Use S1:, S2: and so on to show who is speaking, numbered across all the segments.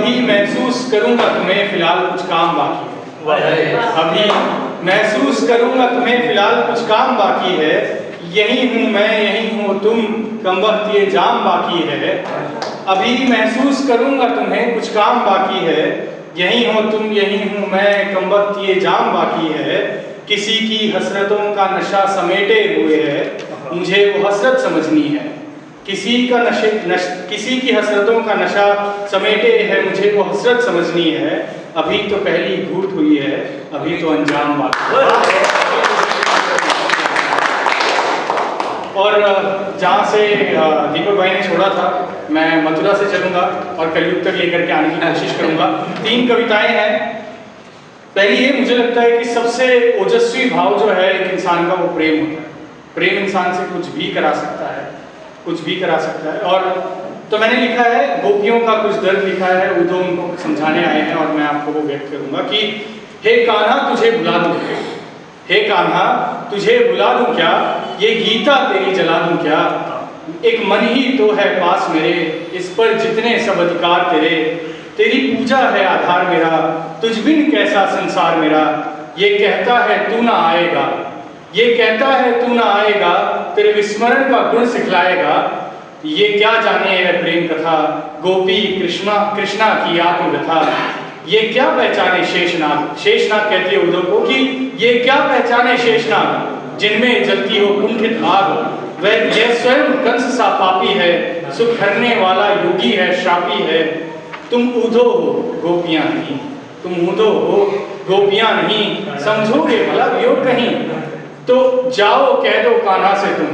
S1: अभी महसूस करूंगा तुम्हें, फिलहाल कुछ काम बाकी है। अभी महसूस करूंगा तुम्हें, फिलहाल कुछ काम बाकी है। यही हूँ मैं, यही हो तुम, कमबख्त ये जाम बाकी है। अभी महसूस करूंगा तुम्हें, कुछ काम बाकी है। यही हो तुम, यही हूँ मैं, कमबख्त ये जाम बाकी है। किसी की हसरतों का नशा समेटे हुए है, मुझे वो हसरत समझनी है। किसी की हसरतों का नशा समेटे है, मुझे वो हसरत समझनी है। अभी तो पहली घूट हुई है, अभी तो अंजाम बाकी है। और जहाँ से दीपक भाई ने छोड़ा था, मैं मथुरा से चलूँगा और कलयुग तक लेकर के आने की कोशिश करूँगा। 3 कविताएं हैं। पहली ये, मुझे लगता है कि सबसे ओजस्वी भाव जो है एक इंसान का, वो प्रेम होता है। प्रेम इंसान से कुछ भी करा सकता है, कुछ भी करा सकता है। और तो मैंने लिखा है, गोपियों का कुछ दर्द लिखा है, उद्धव उनको समझाने आए हैं और मैं आपको वो व्यक्त करूँगा कि हे कान्हा तुझे बुला दूँ क्या, हे कान्हा तुझे बुला दूँ क्या, ये गीता तेरी जला दूँ क्या। एक मन ही तो है पास मेरे, इस पर जितने सब अधिकार तेरे। तेरी पूजा है आधार मेरा, तुझ बिन कैसा संसार मेरा। ये कहता है तू ना आएगा, ये कहता है तू ना आएगा, तेरे विस्मरण का गुण सिखलाएगा। ये क्या जाने है प्रेम कथा, गोपी कृष्णा की आत्मकथा। ये क्या पहचाने शेषनाग, शेषनाग कहती है उद्धव को कि ये क्या पहचाने शेषनाग, जिनमें जलती हो कुंठित आग। वह यह स्वयं कंस सा पापी है, सुख हरने वाला योगी है, श्रापी है। तुम ऊधो हो गोपियां नहीं, तुम ऊधो हो गोपियां नहीं, समझोगे भला वियोग कहीं। तो जाओ कह दो कान्हा से तुम,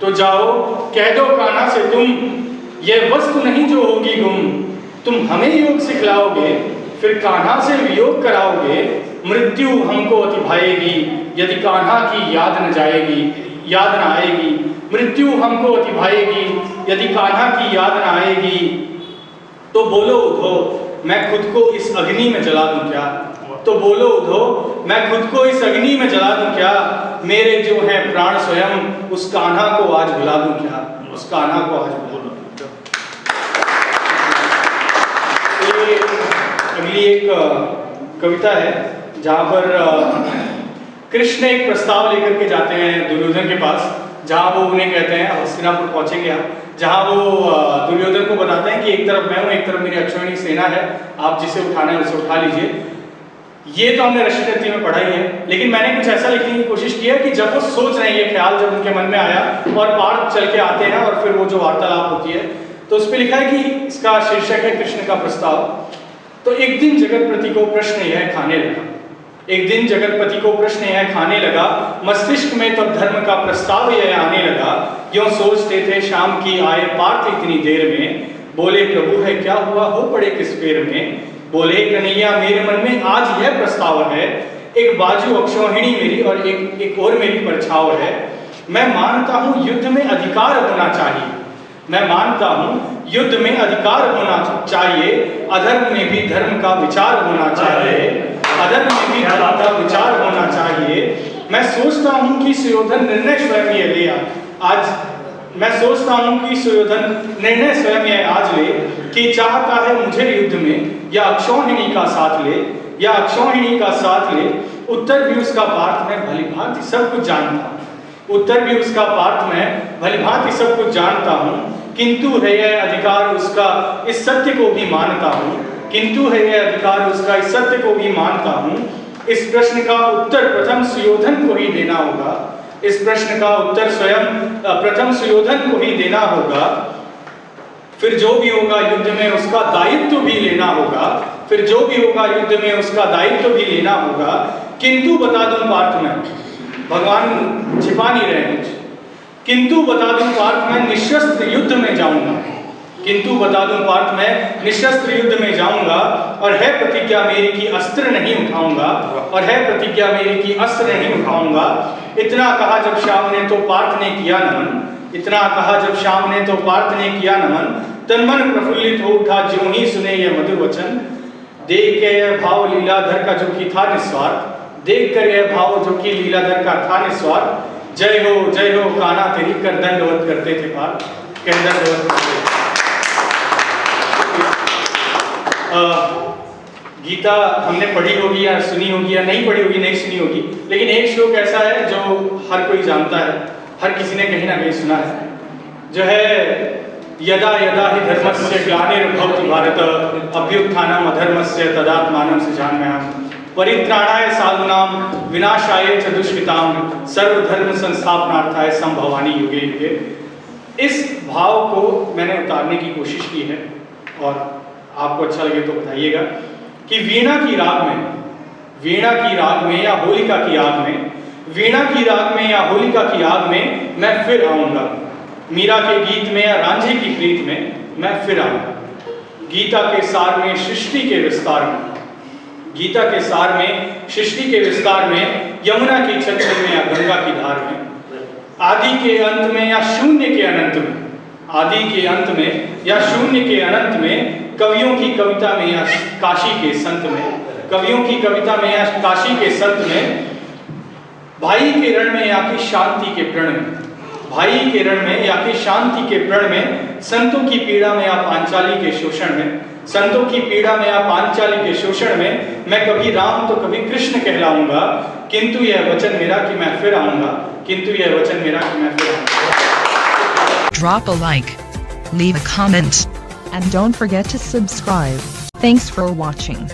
S1: तो जाओ कह दो कान्हा से तुम, यह वस्तु नहीं जो होगी गुम। तुम हमें योग सिखलाओगे, फिर कान्हा से वियोग कराओगे। मृत्यु हमको अति भाएगी, यदि कान्हा की याद न जाएगी, याद न आएगी। मृत्यु हमको अति भाएगी, यदि कान्हा की याद न आएगी। तो बोलो उद्धव मैं खुद को इस अग्नि में जला दूं क्या, तो बोलो उद्धव मैं खुद को इस अग्नि में जला दूं क्या। मेरे जो है प्राण स्वयं, उस कान्हा को आज भुला दूं क्या, उस कान्हा को आज भुला दूं क्या। ये अगली एक कविता है जहाँ पर कृष्ण एक प्रस्ताव लेकर के जाते हैं दुर्योधन के पास, जहाँ वो उन्हें कहते हैं हस्तिनापुर पहुंचेंगे आप, जहाँ वो दुर्योधन को बताते हैं कि एक तरफ मैं हूँ, एक तरफ मेरी अक्षौहिणी सेना है, आप जिसे उठाना है उसे उठा लीजिए। ये तो हमने रश्मिरथी में पढ़ा ही है, लेकिन मैंने कुछ ऐसा लिखने की कोशिश की है कि जब वो सोच रहे हैं, ये ख्याल जब उनके मन में आया और पार्थ चल के आते हैं और फिर वो जो वार्तालाप होती है, तो उस पर लिखा है कि इसका शीर्षक है कृष्ण का प्रस्ताव। तो एक दिन जगतपति को प्रश्न यह खाने लगा, एक दिन जगतपति को प्रश्न यह खाने लगा, मस्तिष्क में तब धर्म का प्रस्ताव यह आने लगा। यूं सोचते थे शाम की आए पार्थ इतनी देर में, बोले प्रभु है क्या हुआ हो पड़े किस फेर में। बोले कन्हैया मेरे मन में आज यह प्रस्ताव है, एक बाजू अक्षौहिणी मेरी और एक और मेरी परछाव है। मैं मानता हूँ युद्ध में अधिकार होना चाहिए, मैं मानता हूँ युद्ध में अधिकार होना चाहिए, अधर्म में भी धर्म का विचार होना चाहिए, अधर्म में भी धर्म का विचार होना चाहिए। मैं सोचता हूँ कि सुयोधन निर्णय स्वयं ये ले आज, मैं सोचता हूँ कि सुयोधन निर्णय स्वयं ये आज ले, कि चाहता है मुझे युद्ध में या अक्षौहिणी का साथ ले, या अक्षौहिणी का साथ ले। उत्तर भी उसका पार्थ में भली भांति सब कुछ जानता हूँ, उत्तर भी उसका पार्थ में भली भांति सब कुछ जानता हूँ। किंतु है यह अधिकार उसका, इस सत्य को भी मानता हूँ, किंतु है यह अधिकार उसका, इस सत्य को भी मानता हूँ। इस प्रश्न का उत्तर प्रथम सुयोधन को ही देना होगा, इस प्रश्न का उत्तर स्वयं प्रथम सुयोधन को ही देना होगा। फिर जो भी होगा युद्ध में उसका दायित्व भी लेना होगा, फिर जो भी होगा युद्ध में उसका दायित्व भी लेना होगा। किंतु बता दूं पार्थ में, भगवान छिपा नहीं रहे कुछ, किंतु बता दूं पार्थ में निशस्त्र युद्ध में जाऊंगा, किंतु बता दूं पार्थ में निशस्त्र युद्ध में जाऊंगा। और है प्रतिज्ञा मेरी कि अस्त्र नहीं उठाऊंगा, और है प्रतिज्ञा मेरी कि अस्त्र नहीं उठाऊंगा। इतना कहा जब श्याम ने तो पार्थ ने किया नमन, इतना कहा जब श्याम ने तो पार्थ ने किया नमन। तन मन प्रफुल्लित हो उठा ज्यों ही सुने यह मधुर वचन। देख के यह भाव लीलाधर का जो कि था निस्वार्थ, देख कर यह भाव जो कि लीलाधर का था निस्वार्थ। जय हो कान्हा तेरी, कर दंडवत करते थे पार्थ, कर दंडवत करते थे। गीता हमने पढ़ी होगी या सुनी होगी या नहीं पढ़ी होगी, नहीं सुनी होगी, लेकिन एक श्लोक ऐसा है जो हर कोई जानता है, हर किसी ने कहीं ना कहीं सुना है, जो है यदा यदा हि धर्मस्य ग्लानिर्भवति भारत अभ्युत्थानम् अधर्मस्य तदात्मानं सृजाम्यहम् परित्राणाय साधूनां विनाशाय च दुष्कृतां सर्वधर्म संस्थापनार्थाय संभवामि युगे युगे। इस भाव को मैंने उतारने की कोशिश की है और आपको अच्छा लगे तो बताइएगा कि वीणा की राग में या होलिका की आग में, वीणा की राग में या होलिका की आग में मैं फिर आऊंगा, मीरा के गीत में या रांझे की प्रीत में मैं फिर आऊंगा, गीता के सार में सृष्टि के विस्तार में, गीता के सार में सृष्टि के विस्तार में, यमुना की छलछल में या गंगा की धार में, आदि के अंत में या शून्य के अनंत में, आदि के अंत में या शून्य के अनंत में, कवियों की कविता में या काशी के संत में, कवियों की कविता में या काशी के संत में, भाई के रण में या कि शांति के प्रण में, भाई के रण में या कि शांति के प्रण में, संतों की पीड़ा में या पांचाली के शोषण में, संतों की पीड़ा में या पांचाली के शोषण में मैं कभी राम तो कभी कृष्ण कहलाऊंगा, किंतु यह वचन मेरा कि मैं फिर आऊंगा, किंतु यह वचन मेरा कि मैं फिर आऊंगा।
S2: Drop a like, leave a comment,
S3: and don't forget to subscribe. Thanks for watching.